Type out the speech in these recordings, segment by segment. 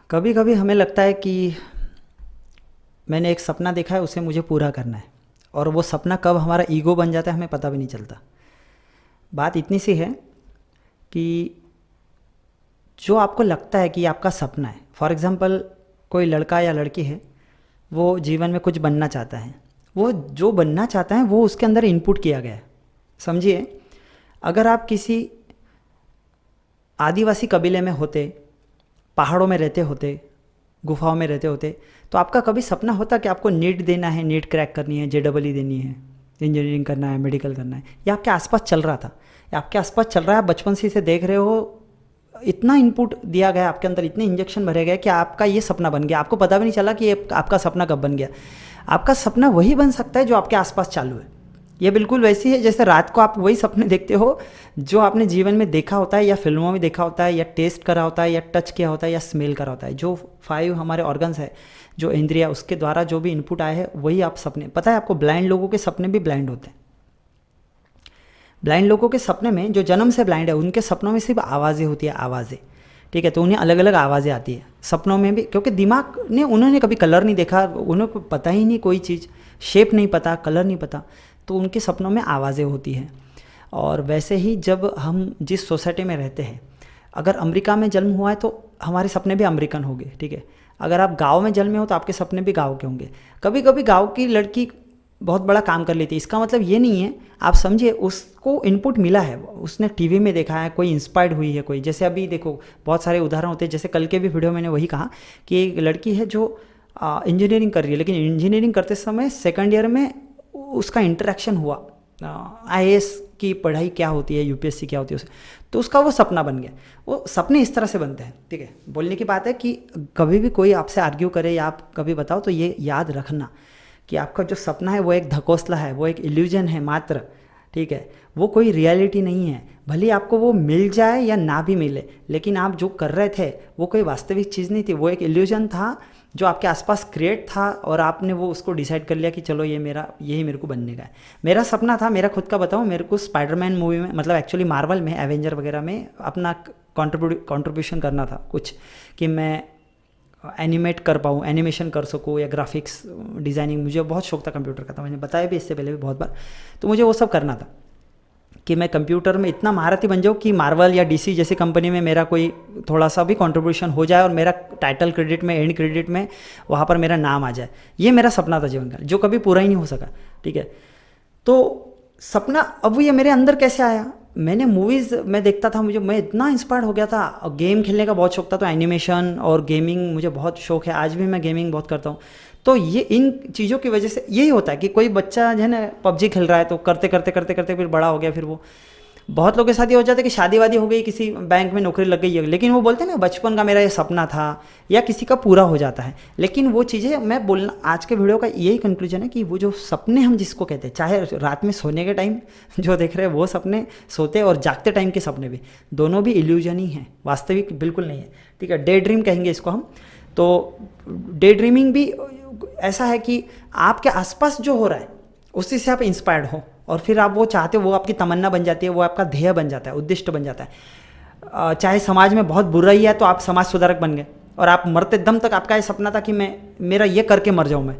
कभी कभी हमें लगता है कि मैंने एक सपना देखा है, उसे मुझे पूरा करना है। और वो सपना कब हमारा ईगो बन जाता है हमें पता भी नहीं चलता। बात इतनी सी है कि जो आपको लगता है कि आपका सपना है, फॉर एग्ज़ाम्पल कोई लड़का या लड़की है, वो जीवन में कुछ बनना चाहता है। वो जो बनना चाहता है वो उसके अंदर इनपुट किया गया है। समझिए, अगर आप किसी आदिवासी कबीले में होते, पहाड़ों में रहते होते, गुफाओं में रहते होते, तो आपका कभी सपना होता कि आपको नीट देना है, नीट क्रैक करनी है, जेडबल देनी है, इंजीनियरिंग करना है, मेडिकल करना है? या आपके आसपास चल रहा था, या आपके आसपास चल रहा है, आप बचपन से इसे देख रहे हो, इतना इनपुट दिया गया आपके अंदर, इतने इंजेक्शन भरे गए कि आपका ये सपना बन गया, आपको पता भी नहीं चला कि ये आपका सपना कब बन गया। आपका सपना वही बन सकता है जो आपके आसपास चालू है। ये बिल्कुल वैसी है जैसे रात को आप वही सपने देखते हो जो आपने जीवन में देखा होता है, या फिल्मों में देखा होता है, या टेस्ट करा होता है, या टच किया होता है, या स्मेल करा होता है। जो 5 हमारे ऑर्गन्स है, जो इंद्रिया, उसके द्वारा जो भी इनपुट आए हैं वही आप सपने। पता है आपको, ब्लाइंड लोगों के सपने भी ब्लाइंड होते हैं। ब्लाइंड लोगों के सपने में, जो जन्म से ब्लाइंड है, उनके सपनों में सिर्फ आवाज़ें होती है, आवाज़ें। ठीक है, तो उन्हें अलग अलग आवाज़ें आती है सपनों में भी, क्योंकि दिमाग ने, उन्होंने कभी कलर नहीं देखा, उन्हें पता ही नहीं कोई चीज़, शेप नहीं पता, कलर नहीं पता, तो उनके सपनों में आवाज़ें होती हैं। और वैसे ही जब हम जिस सोसाइटी में रहते हैं, अगर अमेरिका में जन्म हुआ है तो हमारे सपने भी अमेरिकन होंगे। ठीक है, अगर आप गांव में जन्मे हो तो आपके सपने भी गांव के होंगे। कभी कभी गांव की लड़की बहुत बड़ा काम कर लेती है, इसका मतलब ये नहीं है, आप समझिए, उसको इनपुट मिला है, उसने टीवी में देखा है, कोई इंस्पायर्ड हुई है कोई। जैसे अभी देखो, बहुत सारे उदाहरण होते हैं, जैसे कल के भी वीडियो मैंने वही कहा कि एक लड़की है जो इंजीनियरिंग कर रही है, लेकिन इंजीनियरिंग करते समय सेकंड ईयर में उसका इंटरेक्शन हुआ आईएएस की पढ़ाई क्या होती है, यूपीएससी क्या होती है उसे, तो उसका वो सपना बन गया। वो सपने इस तरह से बनते हैं। ठीक है, बोलने की बात है कि कभी भी कोई आपसे आर्ग्यू करे या आप कभी बताओ, तो ये याद रखना कि आपका जो सपना है वो एक धकोसला है, वो एक इल्यूजन है मात्र। ठीक है, वो कोई रियलिटी नहीं है। भले आपको वो मिल जाए या ना भी मिले, लेकिन आप जो कर रहे थे वो कोई वास्तविक चीज़ नहीं थी, वो एक इल्यूजन था जो आपके आसपास क्रिएट था, और आपने वो उसको डिसाइड कर लिया कि चलो ये मेरा, यही मेरे को बनने का है। मेरा सपना था, मेरा खुद का बताऊँ, मेरे को स्पाइडरमैन मूवी में, मतलब एक्चुअली मार्वल में, एवेंजर वगैरह में अपना कंट्रीब्यूशन करना था कुछ, कि मैं एनिमेट कर पाऊँ, एनिमेशन कर सकूँ, या ग्राफिक्स डिज़ाइनिंग। मुझे बहुत शौक था कंप्यूटर का, था, मैंने बताया भी इससे पहले भी बहुत बार। तो मुझे वो सब करना था कि मैं कंप्यूटर में इतना महारथी बन जाऊँ कि मार्वल या डीसी जैसी कंपनी में मेरा कोई थोड़ा सा भी कंट्रीब्यूशन हो जाए, और मेरा टाइटल क्रेडिट में, एंड क्रेडिट में वहाँ पर मेरा नाम आ जाए। ये मेरा सपना था जीवन का, जो कभी पूरा ही नहीं हो सका। ठीक है, तो सपना अब ये मेरे अंदर कैसे आया? मैंने मूवीज़ में देखता था, मैं इतना इंस्पायर्ड हो गया था। गेम खेलने का बहुत शौक था, तो एनिमेशन और गेमिंग मुझे बहुत शौक है, आज भी मैं गेमिंग बहुत करता हूँ। तो ये इन चीज़ों की वजह से यही होता है कि कोई बच्चा जो है ना पबजी खेल रहा है, तो करते करते करते करते फिर बड़ा हो गया, फिर वो, बहुत लोगों के साथ ये हो जाता है कि शादी वादी हो गई, किसी बैंक में नौकरी लग गई है, लेकिन वो बोलते हैं ना बचपन का मेरा ये सपना था, या किसी का पूरा हो जाता है। लेकिन वो चीज़ें मैं बोलना, आज के वीडियो का यही कंक्लूजन है कि वो जो सपने हम जिसको कहते हैं, चाहे रात में सोने के टाइम जो देख रहे हैं वो सपने, सोते और जागते टाइम के सपने भी, दोनों भी इल्यूजन ही हैं, वास्तविक बिल्कुल नहीं है। ठीक है, डे ड्रीम कहेंगे इसको हम। तो डे ड्रीमिंग भी ऐसा है कि आपके आसपास जो हो रहा है उसी से आप इंस्पायर्ड हो, और फिर आप वो चाहते हो, वो आपकी तमन्ना बन जाती है, वो आपका ध्येय बन जाता है, उद्दिष्ट बन जाता है। चाहे समाज में बहुत बुराई है तो आप समाज सुधारक बन गए, और आप मरते दम तक आपका ये सपना था कि मैं, मेरा ये करके मर जाऊँ मैं।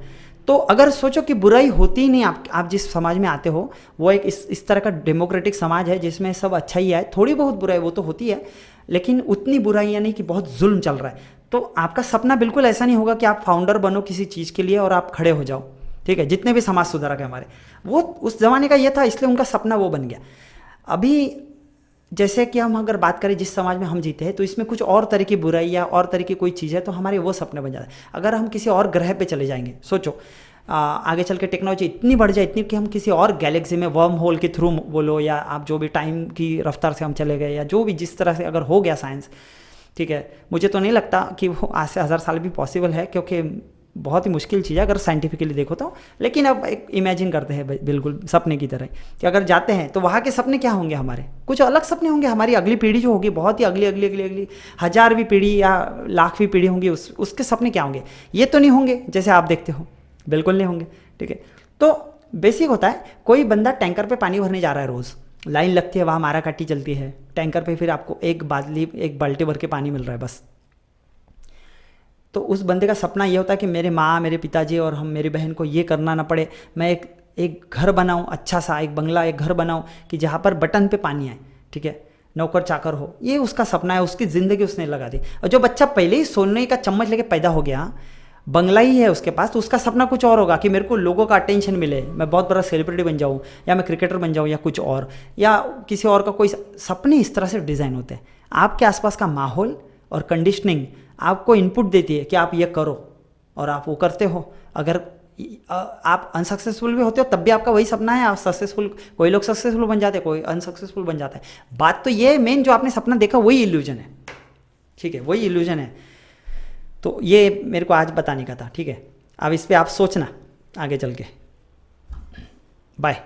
तो अगर सोचो कि बुराई होती ही नहीं, आप जिस समाज में आते हो वो एक इस तरह का डेमोक्रेटिक समाज है जिसमें सब अच्छा ही है, थोड़ी बहुत बुराई वो तो होती है, लेकिन उतनी बुराइयाँ नहीं कि बहुत जुल्म चल रहा है। तो आपका सपना बिल्कुल ऐसा नहीं होगा कि आप फाउंडर बनो किसी चीज़ के लिए और आप खड़े हो जाओ। ठीक है, जितने भी समाज सुधारक है हमारे, वो उस ज़माने का ये था, इसलिए उनका सपना वो बन गया। अभी जैसे कि हम अगर बात करें जिस समाज में हम जीते हैं, तो इसमें कुछ और तरह की बुराई या और तरह की कोई चीज़ है, तो हमारे वो सपने बन जाते हैं। अगर हम किसी और ग्रह पे चले जाएंगे, सोचो आगे चल के टेक्नोलॉजी इतनी बढ़ जाए, इतनी कि हम किसी और गैलेक्सी में वर्म होल के थ्रू बोलो, या आप जो भी टाइम की रफ्तार से हम चले गए, या जो भी जिस तरह से अगर हो गया साइंस, ठीक है, मुझे तो नहीं लगता कि वो आज से 1000 साल भी पॉसिबल है, क्योंकि बहुत ही मुश्किल चीज़ है अगर साइंटिफिकली देखो तो। लेकिन अब एक इमेजिन करते हैं बिल्कुल सपने की तरह कि अगर जाते हैं तो वहाँ के सपने क्या होंगे, हमारे कुछ अलग सपने होंगे। हमारी अगली पीढ़ी जो होगी, बहुत ही अगली अगली अगली अगली 1000वीं पीढ़ी या 1,00,000वीं पीढ़ी होंगी, उसके सपने क्या होंगे? ये तो नहीं होंगे जैसे आप देखते हो, बिल्कुल नहीं होंगे। ठीक है, तो बेसिक होता है, कोई बंदा टैंकर पे पानी भरने जा रहा है, रोज़ लाइन लगती है, वहाँ मारा काटी चलती है टैंकर पे, फिर आपको एक बाल्टी भर के पानी मिल रहा है बस। तो उस बंदे का सपना ये होता है कि मेरे माँ, मेरे पिताजी और हम मेरी बहन को ये करना ना पड़े, मैं एक घर बनाऊँ, अच्छा सा एक बंगला, एक घर बनाऊँ कि जहाँ पर बटन पे पानी आए, ठीक है, नौकर चाकर हो। ये उसका सपना है, उसकी ज़िंदगी उसने लगा दी। और जो बच्चा पहले ही सोने का चम्मच लेके पैदा हो गया, बंगला ही है उसके पास, तो उसका सपना कुछ और होगा कि मेरे को लोगों का अटेंशन मिले, मैं बहुत बड़ा सेलिब्रिटी बन जाऊँ, या मैं क्रिकेटर बन जाऊँ, या कुछ और, या किसी और का कोई सपने इस तरह से डिज़ाइन होते हैं। आपके आसपास का माहौल और कंडीशनिंग आपको इनपुट देती है कि आप ये करो, और आप वो करते हो। अगर आप अनसक्सेसफुल भी होते हो तब भी आपका वही सपना है, आप सक्सेसफुल, कोई लोग सक्सेसफुल बन जाते हैं, कोई अनसक्सेसफुल बन जाता है। बात तो ये मेन जो आपने सपना देखा वही इल्यूजन है, ठीक है, वही इल्यूजन है। तो ये मेरे को आज बताने का था, ठीक है। अब इस पर आप सोचना आगे चल के। बाय।